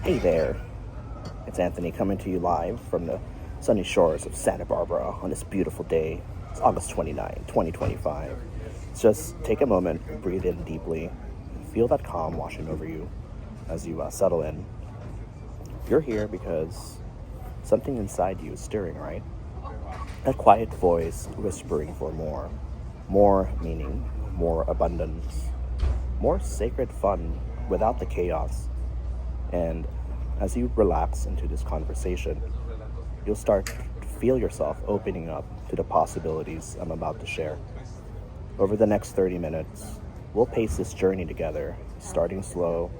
Hey there, it's Anthony coming to you live from the sunny shores of Santa Barbara on this beautiful day. It's August 29, 2025. Just take a moment, breathe in deeply, feel that calm washing over you as you settle in. You're here because something inside you is stirring, right? That quiet voice whispering for more. More meaning, more abundance, more sacred fun without the chaos. And as you relax into this conversation, you'll start to feel yourself opening up to the possibilities I'm about to share. Over the next 30 minutes, we'll pace this journey together, starting slow,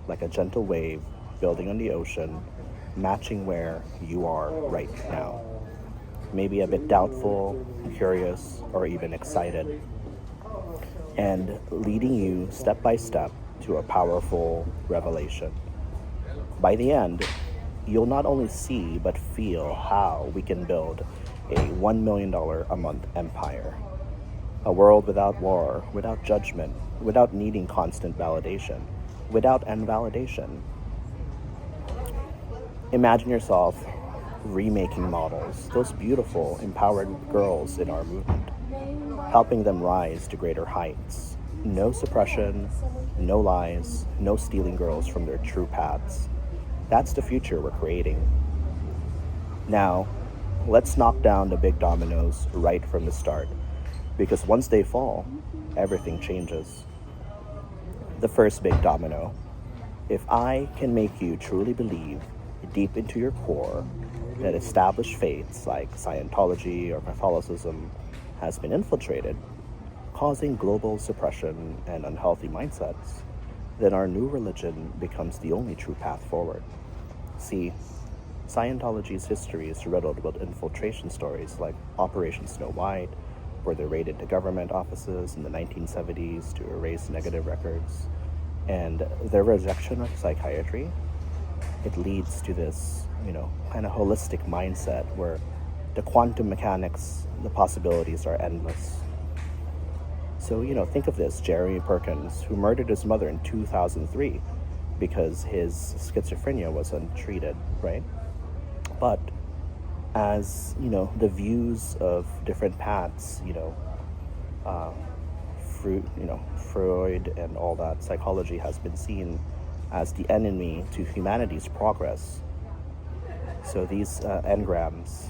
like a gentle wave building on the ocean, matching where you are right now. Maybe a bit doubtful, curious, or even excited, and leading you step by step to a powerful revelation. By the end, you'll not only see but feel how we can build a $1 million a month empire. A world without war, without judgment, without needing constant validation, without invalidation. Imagine yourself remaking models, those beautiful, empowered girls in our movement, helping them rise to greater heights. No suppression, no lies, no stealing girls from their true paths. That's the future we're creating. Now, let's knock down the big dominoes right from the start, because once they fall, everything changes. The first big domino. If I can make you truly believe deep into your core that established faiths like Scientology or Catholicism has been infiltrated, causing global suppression and unhealthy mindsets, then our new religion becomes the only true path forward. See, Scientology's history is riddled with infiltration stories like Operation Snow White, where they raided the government offices in the 1970s to erase negative records, and their rejection of psychiatry. It leads to this, kind of holistic mindset where the quantum mechanics, the possibilities are endless. So, think of this: Jeremy Perkins, who murdered his mother in 2003 because his schizophrenia was untreated, right? But as, the views of different paths, Freud and all that, psychology has been seen as the enemy to humanity's progress. So these engrams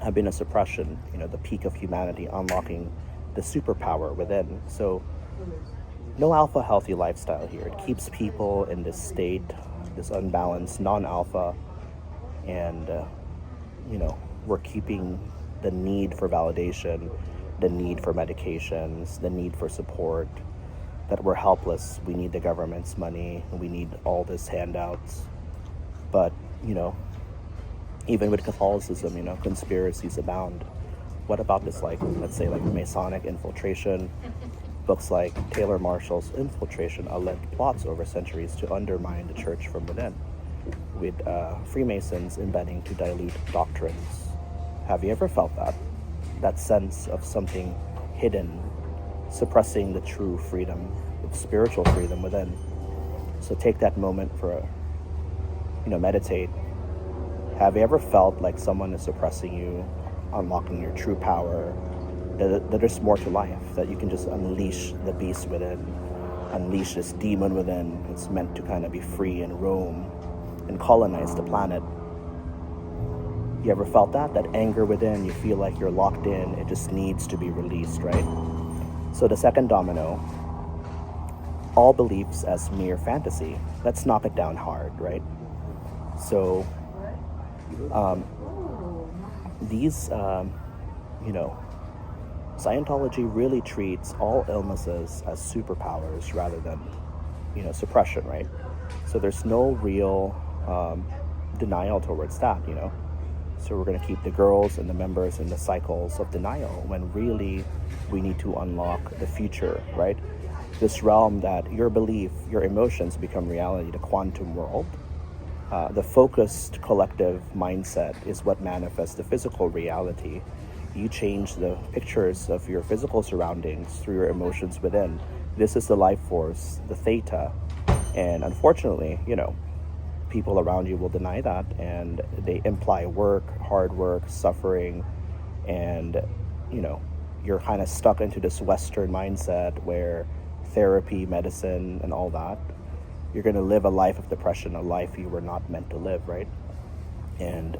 have been a suppression, the peak of humanity, unlocking the superpower within. So no alpha healthy lifestyle here. It keeps people in this state, this unbalanced non-alpha, and we're keeping the need for validation, the need for medications, the need for support, that we're helpless. We need the government's money, we need all these handouts. But even with Catholicism, conspiracies abound. What about this, let's say, Masonic infiltration? Books like Taylor Marshall's Infiltration alleged plots over centuries to undermine the church from within, with Freemasons embedding to dilute doctrines. Have you ever felt that? That sense of something hidden, suppressing the true freedom, the spiritual freedom within. So take that moment for meditate. Have you ever felt like someone is suppressing you, unlocking your true power, that there's more to life, that you can just unleash the beast within, unleash this demon within? It's meant to kind of be free and roam and colonize the planet. You ever felt that anger within? You feel like you're locked in, it just needs to be released, right? So the second domino, all beliefs as mere fantasy. Let's knock it down hard, right? So these Scientology really treats all illnesses as superpowers rather than suppression, right? So there's no real denial towards that. So we're going to keep the girls and the members in the cycles of denial, when really we need to unlock the future, right? This realm that your belief, your emotions become reality, the quantum world. The focused collective mindset is what manifests the physical reality. You change the pictures of your physical surroundings through your emotions within. This is the life force, the theta. And unfortunately, people around you will deny that, and they imply work, hard work, suffering, and you're kind of stuck into this Western mindset where therapy, medicine, and all that, you're going to live a life of depression, a life you were not meant to live, right? And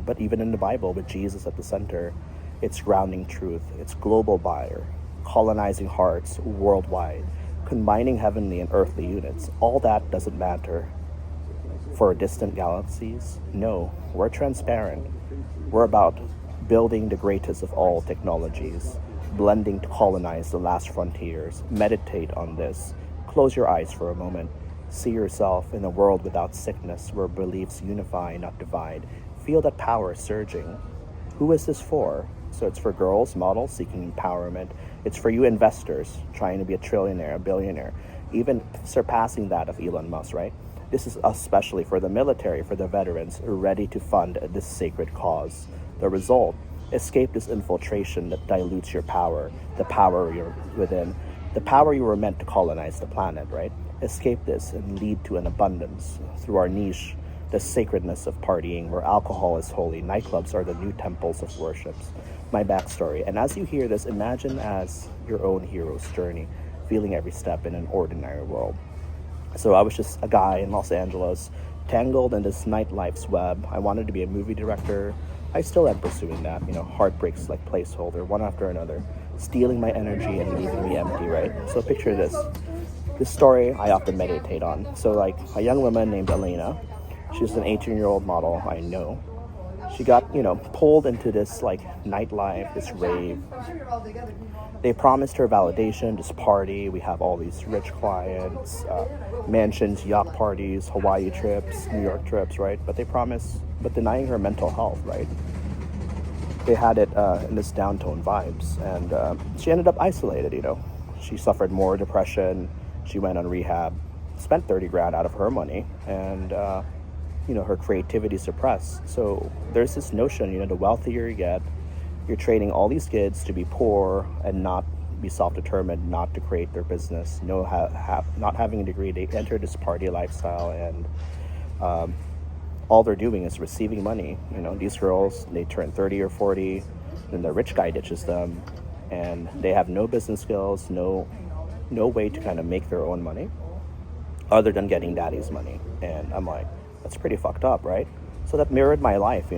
but even in the Bible, with Jesus at the center, it's grounding truth. It's global buyer, colonizing hearts worldwide, combining heavenly and earthly units. All that doesn't matter for distant galaxies. No, we're transparent. We're about building the greatest of all technologies, blending to colonize the last frontiers. Meditate on this. Close your eyes for a moment. See yourself in a world without sickness, where beliefs unify, not divide. Feel that power surging. Who is this for? So it's for girls, models seeking empowerment. It's for you investors trying to be a trillionaire, a billionaire, even surpassing that of Elon Musk, right? This is especially for the military, for the veterans ready to fund this sacred cause. The result: escape this infiltration that dilutes your power, the power you're within, the power you were meant to colonize the planet, right? Escape this and lead to an abundance through our niche, the sacredness of partying, where alcohol is holy. Nightclubs are the new temples of worships. My backstory. And as you hear this, imagine as your own hero's journey, feeling every step in an ordinary world. So I was just a guy in Los Angeles, tangled in this nightlife's web. I wanted to be a movie director. I still am pursuing that. Heartbreaks like placeholder, one after another, stealing my energy and leaving me empty, right? So picture this. This story I often meditate on. So like a young woman named Elena, she's an 18-year-old model I know. She got, pulled into this like nightlife, this rave. They promised her validation, this party. We have all these rich clients, mansions, yacht parties, Hawaii trips, New York trips, right? But denying her mental health, right? They had it in this downtone vibes, and she ended up isolated. She suffered more depression. She went on rehab, spent 30 grand out of her money, and her creativity suppressed. So there's this notion, the wealthier you get, you're training all these kids to be poor and not be self-determined, not to create their business, not having a degree. They enter this party lifestyle, and all they're doing is receiving money. These girls, they turn 30 or 40, then the rich guy ditches them, and they have no business skills, no way to kind of make their own money other than getting daddy's money. And I'm like, that's pretty fucked up, right? So that mirrored my life.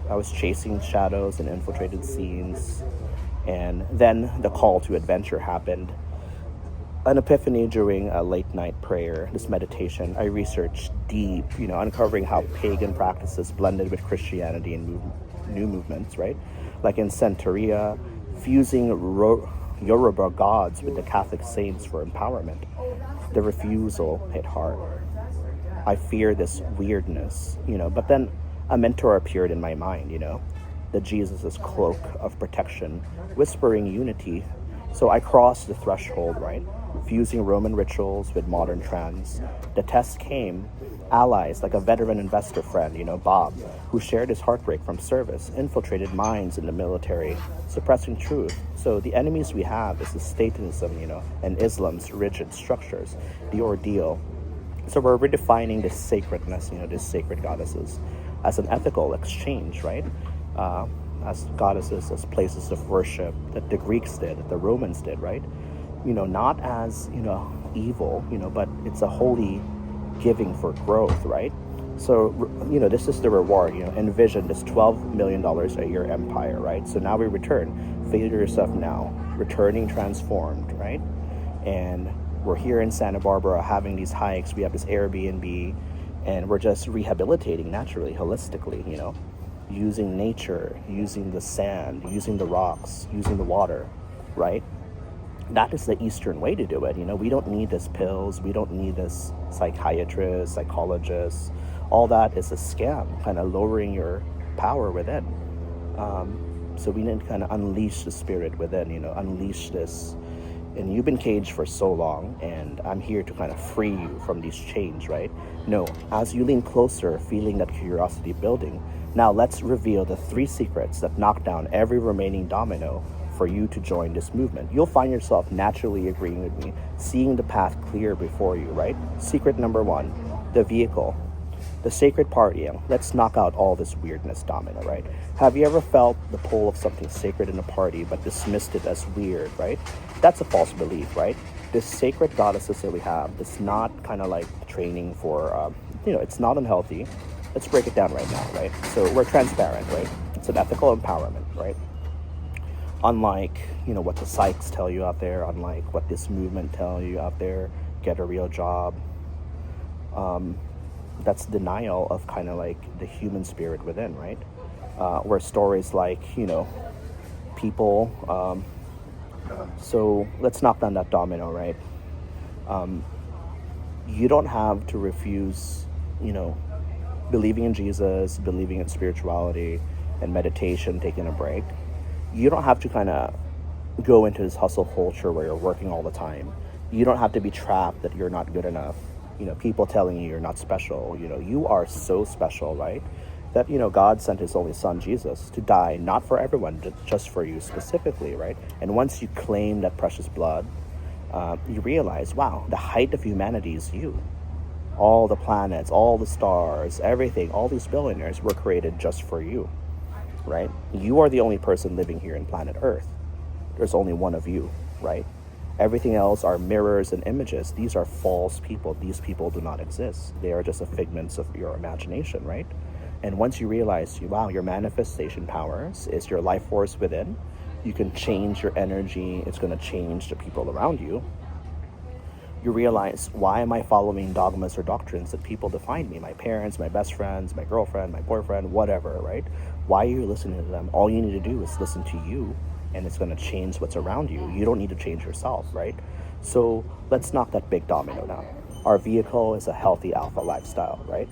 I was chasing shadows and infiltrated scenes, and then the call to adventure happened. An epiphany during a late night prayer, this meditation. I researched deep, uncovering how pagan practices blended with Christianity and new movements, right? Like in Santeria, fusing Yoruba gods with the Catholic saints for empowerment. The refusal hit hard. I fear this weirdness, but then a mentor appeared in my mind, the Jesus' cloak of protection, whispering unity. So I crossed the threshold, right? Fusing Roman rituals with modern trends. The test came. Allies like a veteran investor friend, Bob, who shared his heartbreak from service, infiltrated minds in the military, suppressing truth. So the enemies we have is the Satanism, and Islam's rigid structures, the ordeal. So we're redefining this sacredness, these sacred goddesses, as an ethical exchange, right? As goddesses, as places of worship that the Greeks did, that the Romans did, right? Not as, evil, but it's a holy giving for growth, right? So, this is the reward, envision this $12 million a year empire, right? So now we return, figure yourself now, returning transformed, right? And we're here in Santa Barbara having these hikes. We have this Airbnb, and we're just rehabilitating naturally, holistically, using nature, using the sand, using the rocks, using the water, right? That is the Eastern way to do it. We don't need this pills. We don't need this psychiatrist, psychologist. All that is a scam, kind of lowering your power within. So we need to kind of unleash the spirit within, unleash this. And you've been caged for so long, and I'm here to kind of free you from these chains, right? No, as you lean closer, feeling that curiosity building, now let's reveal the 3 secrets that knock down every remaining domino for you to join this movement. You'll find yourself naturally agreeing with me, seeing the path clear before you, right? Secret number 1, The vehicle, the sacred partying. Let's knock out all this weirdness, Domino, right? Have you ever felt the pull of something sacred in a party but dismissed it as weird, right? That's a false belief, right? This sacred goddesses that we have, it's not kind of like training for, it's not unhealthy. Let's break it down right now, right? So we're transparent, right? It's an ethical empowerment, right? Unlike, what the psychs tell you out there, unlike what this movement tell you out there, get a real job. That's denial of kind of like the human spirit within, right? Where stories like, people, so let's knock down that domino, right? You don't have to refuse, believing in Jesus, believing in spirituality and meditation, taking a break. You don't have to kind of go into this hustle culture where you're working all the time. You don't have to be trapped that you're not good enough. People telling you you're not special. You are so special, right? That, God sent his only son, Jesus, to die, not for everyone, just for you specifically, right? And once you claim that precious blood, you realize, wow, the height of humanity is you. All the planets, all the stars, everything, all these billionaires were created just for you, right? You are the only person living here in planet Earth. There's only one of you, right? Everything else are mirrors and images. These are false people. These people do not exist. They are just a figments of your imagination, right? And once you realize, wow, your manifestation powers is your life force within, you can change your energy. It's going to change the people around you. You realize, why am I following dogmas or doctrines that people define me? My parents, my best friends, my girlfriend, my boyfriend, whatever, right? Why are you listening to them? All you need to do is listen to you, and it's going to change what's around you. You don't need to change yourself, right? So let's knock that big domino down. Our vehicle is a healthy alpha lifestyle, right?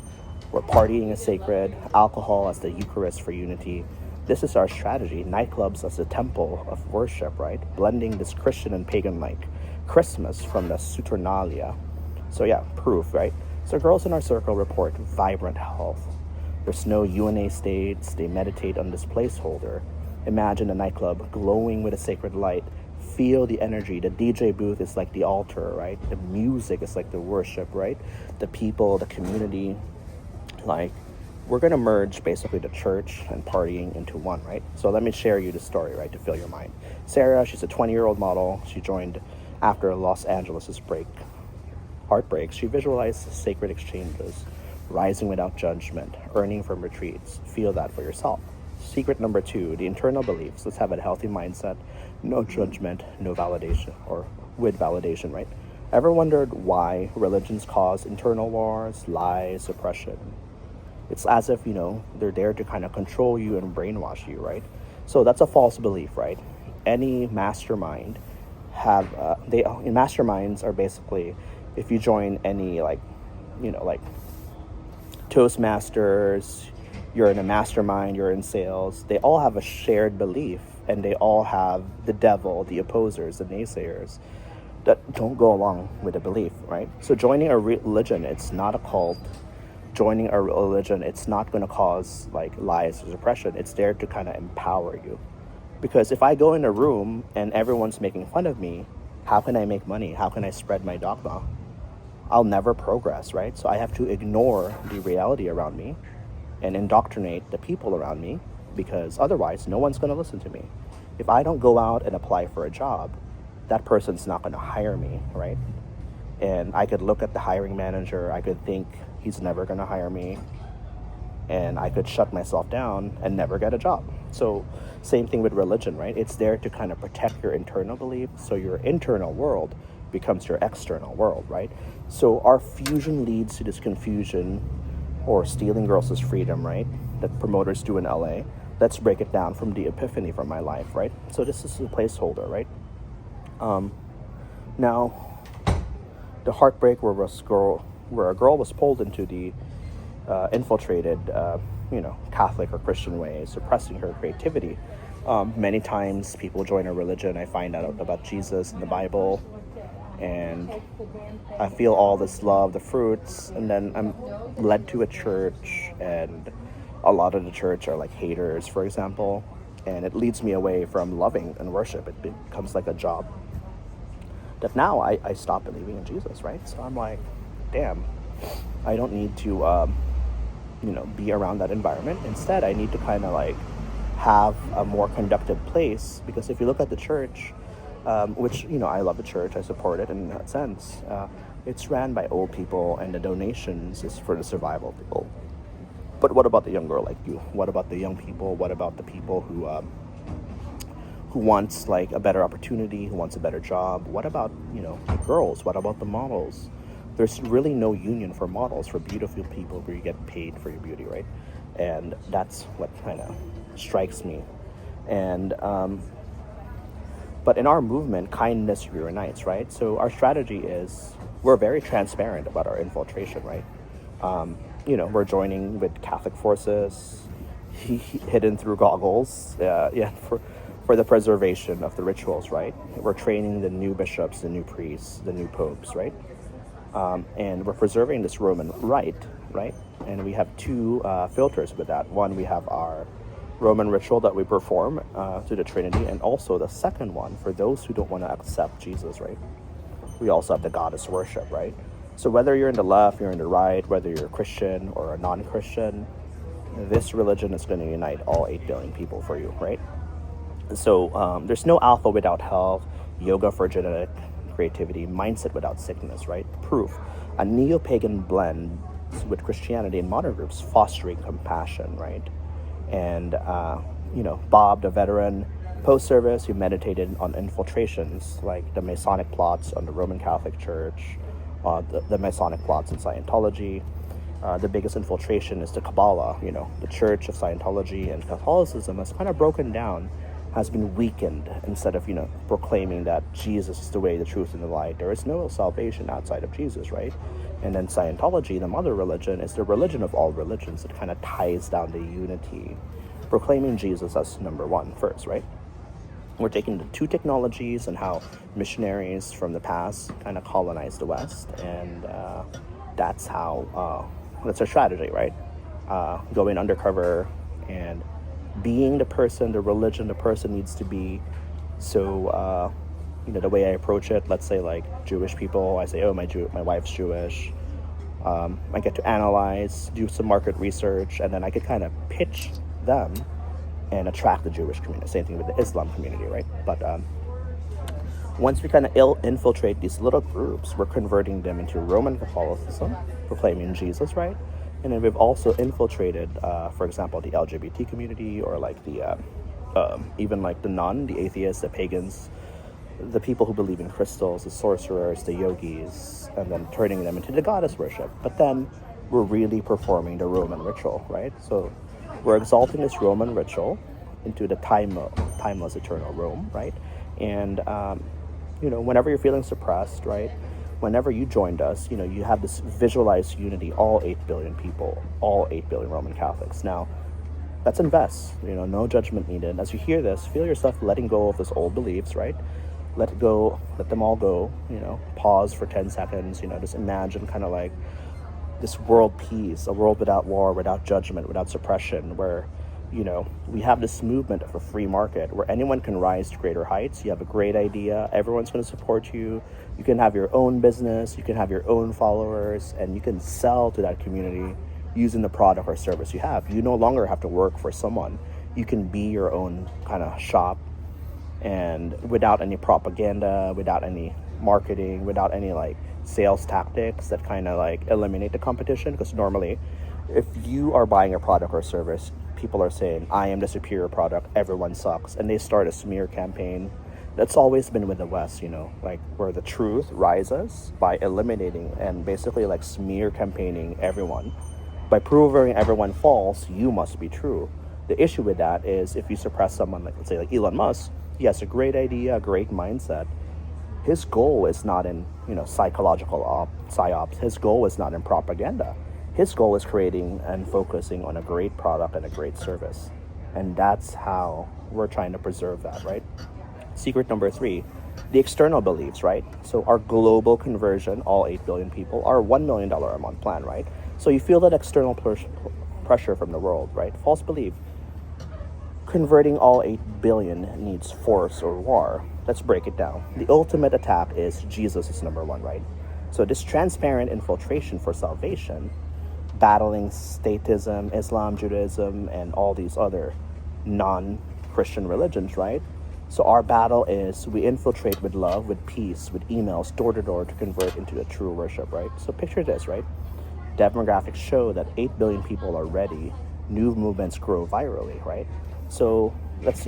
Where partying is sacred, alcohol as the Eucharist for unity. This is our strategy. Nightclubs as a temple of worship, right? Blending this Christian and pagan-like Christmas from the Saturnalia. So yeah, proof, right? So girls in our circle report vibrant health. There's no UNA states. They meditate on this placeholder. Imagine a nightclub glowing with a sacred light. Feel the energy. The DJ booth is like the altar, right? The music is like the worship, right? The people, the community, like, we're going to merge basically the church and partying into one, right? So let me share you the story, right, to fill your mind. Sarah, she's a 20-year-old model. She joined after Los Angeles' heartbreak. She visualized sacred exchanges, rising without judgment, earning from retreats. Feel that for yourself. Secret number 2, the internal beliefs. Let's have a healthy mindset, no judgment, no validation, or with validation, right? Ever wondered why religions cause internal wars, lies, oppression? It's as if, they're there to kind of control you and brainwash you, right? So that's a false belief, right? Any mastermind masterminds are basically, if you join any like Toastmasters, you're in a mastermind, you're in sales, they all have a shared belief, and they all have the devil, the opposers, the naysayers that don't go along with the belief, right? So joining a religion, it's not a cult. Joining a religion, it's not going to cause like lies or suppression. It's there to kind of empower you. Because if I go in a room and everyone's making fun of me, how can I make money? How can I spread my dogma? I'll never progress, right? So I have to ignore the reality around me and indoctrinate the people around me, because otherwise no one's going to listen to me. If I don't go out and apply for a job, that person's not going to hire me, right? And I could look at the hiring manager, I could think he's never going to hire me, and I could shut myself down and never get a job. So same thing with religion, right? It's there to kind of protect your internal belief, so your internal world becomes your external world, right? So our fusion leads to this confusion, or stealing girls' freedom, right? That promoters do in LA. Let's break it down from the epiphany from my life, right? So this is a placeholder, right? Now, the heartbreak where a girl was pulled into the infiltrated, Catholic or Christian way, suppressing her creativity. Many times people join a religion, I find out about Jesus and the Bible, and I feel all this love, the fruits, and then I'm led to a church, and a lot of the church are like haters, for example, and it leads me away from loving and worship. It becomes like a job. That now I stop believing in Jesus, right? So I'm like, damn, I don't need to, be around that environment. Instead, I need to kind of like have a more conductive place, because if you look at the church, which, I love the church, I support it in that sense, it's ran by old people, and the donations is for the survival people. But what about the young girl like you? What about the young people? What about the people who wants like a better opportunity, who wants a better job? What about, the girls? What about the models? There's really no union for models, for beautiful people, where you get paid for your beauty, right? And that's what kind of strikes me. And but in our movement, kindness reunites, right? So our strategy is, we're very transparent about our infiltration, right? We're joining with Catholic forces, hidden through goggles, for the preservation of the rituals, right? We're training the new bishops, the new priests, the new popes, right? And we're preserving this Roman rite, right? And we have two filters with that. One, we have our Roman ritual that we perform to the Trinity, and also the second one, for those who don't want to accept Jesus, right? We also have the goddess worship, right? So whether you're in the left, you're in the right, whether you're a Christian or a non-Christian, this religion is going to unite all 8 billion people for you, right? So there's no alpha without health, yoga for genetic creativity, mindset without sickness, right? Proof. A neo-pagan blend with Christianity in modern groups, fostering compassion, right? And, Bob, the veteran post-service, who meditated on infiltrations, like the Masonic plots on the Roman Catholic Church, the Masonic plots in Scientology. The biggest infiltration is the Kabbalah, the Church of Scientology and Catholicism has kind of broken down, has been weakened. Instead of, proclaiming that Jesus is the way, the truth, and the light, there is no salvation outside of Jesus, right? And then Scientology, the mother religion, is the religion of all religions. It kind of ties down the unity, proclaiming Jesus as number one first, right? We're taking the two technologies and how missionaries from the past kind of colonized the West, and that's how, that's our strategy, right? Going undercover and being the person, the religion the person needs to be. So, the way I approach it, let's say like Jewish people, I say, oh, my wife's Jewish. I get to analyze, do some market research, and then I could kind of pitch them and attract the Jewish community. Same thing with the Islam community, right? But once we kind of infiltrate these little groups, we're converting them into Roman Catholicism, proclaiming Jesus, right? And then we've also infiltrated, for example, the LGBT community, or like the even like the the atheists, the pagans, the people who believe in crystals, the sorcerers, the yogis, and then turning them into the goddess worship. But then we're really performing the Roman ritual, right? So we're exalting this Roman ritual into the timeless, eternal Rome, right? And, whenever you're feeling suppressed, right? Whenever you joined us, you have this visualized unity, all 8 billion people, all 8 billion Roman Catholics. Now, let's invest, no judgment needed. As you hear this, feel yourself letting go of those old beliefs, right? Let it go, let them all go, pause for 10 seconds, just imagine kind of like this world peace, a world without war, without judgment, without suppression, where, we have this movement of a free market where anyone can rise to greater heights. You have a great idea, everyone's going to support you. You can have your own business, you can have your own followers, and you can sell to that community using the product or service you have. You no longer have to work for someone. You can be your own kind of shop, and without any propaganda, without any marketing, without any like sales tactics that kind of like eliminate the competition. Because normally, if you are buying a product or service, people are saying, I am the superior product, everyone sucks, and they start a smear campaign. That's always been with the West, like where the truth rises by eliminating and basically like smear campaigning everyone. By proving everyone false, you must be true. The issue with that is, if you suppress someone, like let's say like Elon Musk, he has a great idea, a great mindset. His goal is not in, psychological psyops. His goal is not in propaganda. His goal is creating and focusing on a great product and a great service. And that's how we're trying to preserve that, right? Secret number 3, the external beliefs, right? So our global conversion, all 8 billion people, our $1 million a month plan, right? So you feel that external pressure from the world, right? False belief. Converting all 8 billion needs force or war. Let's break it down. The ultimate attack is Jesus is number 1, right? So this transparent infiltration for salvation, battling statism, Islam, Judaism, and all these other non-Christian religions, right? So our battle is we infiltrate with love, with peace, with emails, door to door to convert into a true worship, right? So picture this, right? Demographics show that 8 billion people are ready. New movements grow virally, right? So let's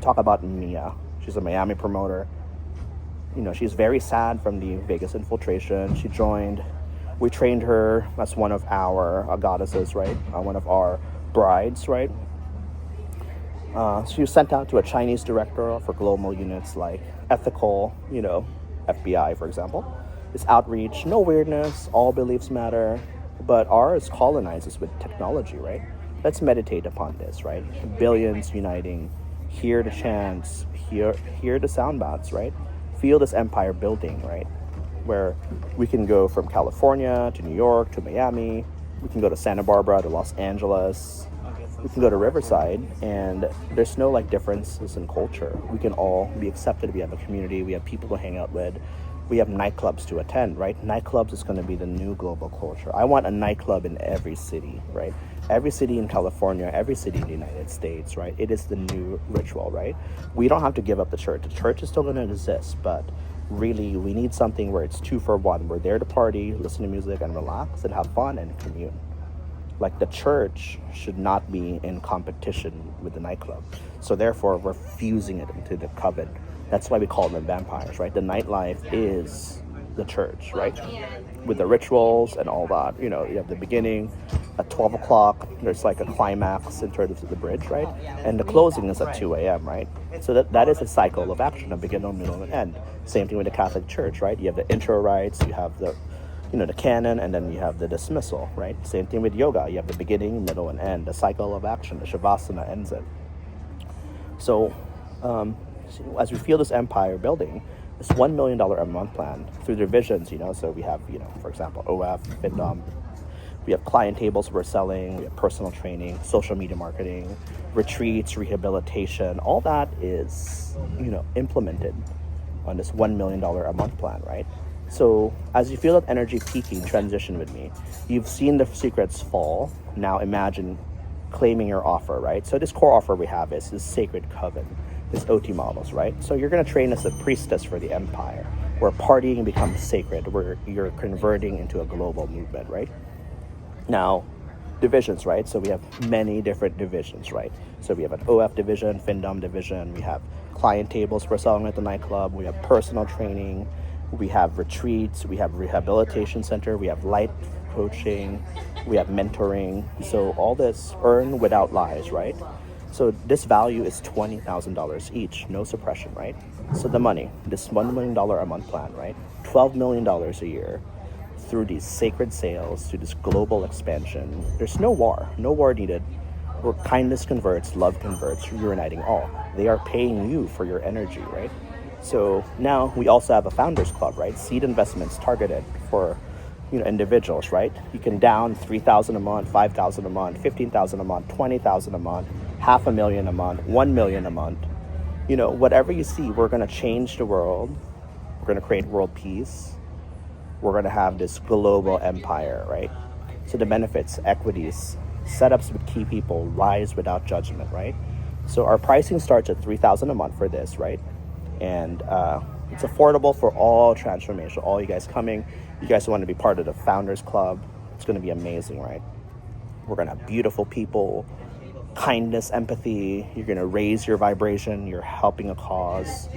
talk about Mia. She's a Miami promoter. She's very sad from the Vegas infiltration. She joined. We trained her as one of our goddesses, right? One of our brides, right? She was sent out to a Chinese director for global units like ethical, FBI, for example. This outreach, no weirdness, all beliefs matter, but ours colonizes with technology, right? Let's meditate upon this, right? Billions uniting, hear the chants, hear the sound baths, right? Feel this empire building, right? Where we can go from California to New York to Miami, we can go to Santa Barbara to Los Angeles, we can go to Riverside, and there's no differences in culture. We can all be accepted. We have a community. We have people to hang out with. We have nightclubs to attend, right? Nightclubs is going to be the new global culture. I want a nightclub in every city, right? Every city in California, every city in the United States, right? It is the new ritual, right? We don't have to give up the church. The church is still going to exist, but really we need something where it's 2 for 1. We're there to party, listen to music, and relax and have fun and commune. The church should not be in competition with the nightclub. So therefore, we're fusing it into the coven. That's why we call them vampires, right? The nightlife is the church, right? With the rituals and all that. You have the beginning at 12 o'clock. There's a climax in terms of the bridge, right? And the closing is at 2 a.m., right? So that is a cycle of action, a beginning, middle, and end. Same thing with the Catholic Church, right? You have the intro rites, you have the canon, and then you have the dismissal, right? Same thing with yoga. You have the beginning, middle, and end. The cycle of action, the shavasana ends it. So, as we feel this empire building, this $1 million a month plan through divisions, so we have, for example, OF, FinDom. We have client tables we're selling. We have personal training, social media marketing, retreats, rehabilitation. All that is, implemented on this $1 million a month plan, right? So as you feel that energy peaking, transition with me. You've seen the secrets fall. Now imagine claiming your offer, right? So this core offer we have is this sacred coven, this OT models, right? So you're going to train as a priestess for the empire, where partying becomes sacred, where you're converting into a global movement, right? Now, divisions, right? So we have many different divisions, right? So we have an OF division, FinDom division. We have client tables we're selling at the nightclub. We have personal training. We have retreats, we have rehabilitation center, we have life coaching, we have mentoring. So all this earn without lies, right? So this value is $20,000 each, no suppression, right? So the money, this $1 million a month plan, right? $12 million a year through these sacred sales, through this global expansion. There's no war needed. Where kindness converts, love converts, you're uniting all. They are paying you for your energy, right? So now we also have a founders club, right? Seed investments targeted for, individuals, right? You can down $3,000 a month, $5,000 a month, $15,000 a month, $20,000 a month, $500,000 a month, $1 million a month. Whatever you see, we're going to change the world. We're going to create world peace. We're going to have this global empire, right? So the benefits, equities, setups with key people, rise without judgment, right? So our pricing starts at $3,000 a month for this, right? And it's affordable for all transformation, all you guys coming. You guys want to be part of the Founders Club. It's going to be amazing, right? We're going to have beautiful people, kindness, empathy. You're going to raise your vibration. You're helping a cause.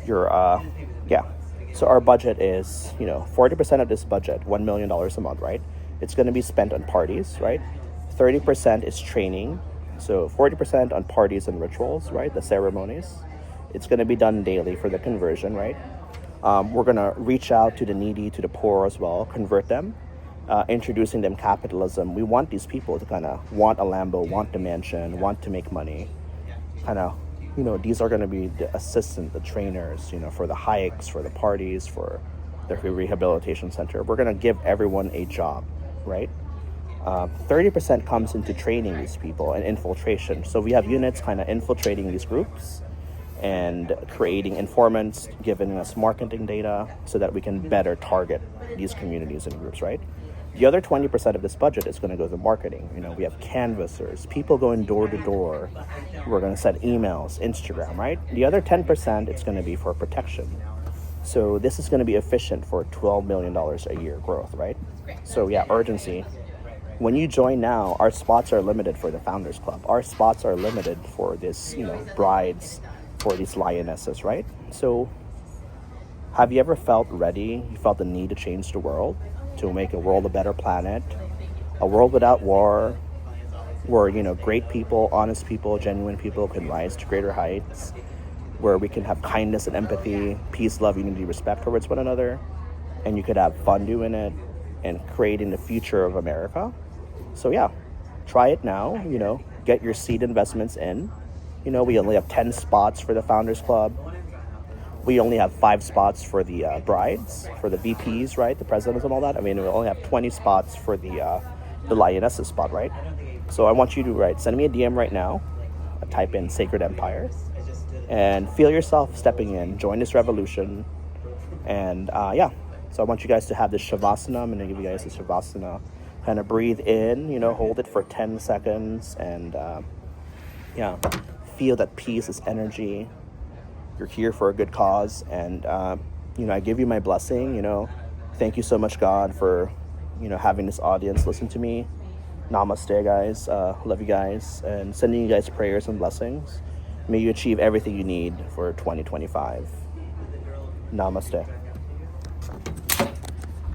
So our budget is, 40% of this budget, $1 million a month, right? It's going to be spent on parties, right? 30% is training. So 40% on parties and rituals, right? The ceremonies. It's going to be done daily for the conversion, right? We're going to reach out to the needy, to the poor as well, convert them, introducing them capitalism. We want these people to kind of want a Lambo, want the mansion, want to make money. These are going to be the assistant, the trainers, for the hikes, for the parties, for the rehabilitation center. We're going to give everyone a job, right? 30% comes into training these people and infiltration. So we have units kind of infiltrating these groups and creating informants, giving us marketing data so that we can better target these communities and groups, right? The other 20% of this budget is going to go to marketing. We have canvassers, people going door to door. We're going to send emails, Instagram, right? The other 10%, it's going to be for protection. So this is going to be efficient for $12 million a year growth, right? So yeah, urgency. When you join now, our spots are limited for the Founders Club. Our spots are limited for this, brides, for these lionesses, right? So have you ever felt ready? You felt the need to change the world, to make a world a better planet, a world without war, where, great people, honest people, genuine people can rise to greater heights, where we can have kindness and empathy, peace, love, unity, respect towards one another, and you could have fun doing it and creating the future of America. So yeah, try it now, get your seed investments in. We only have 10 spots for the Founders Club. We only have 5 spots for the brides, for the VPs, right? The presidents and all that. We only have 20 spots for the lionesses spot, right? So I want you to send me a DM right now. Type in Sacred Empire and feel yourself stepping in. Join this revolution. And so I want you guys to have this Shavasana. I'm going to give you guys this Shavasana. Kind of breathe in, hold it for 10 seconds and feel that peace, this energy. You're here for a good cause, and I give you my blessing. Thank you so much, God, for having this audience listen to me. Namaste, guys. Love you guys, and sending you guys prayers and blessings. May you achieve everything you need for 2025. Namaste.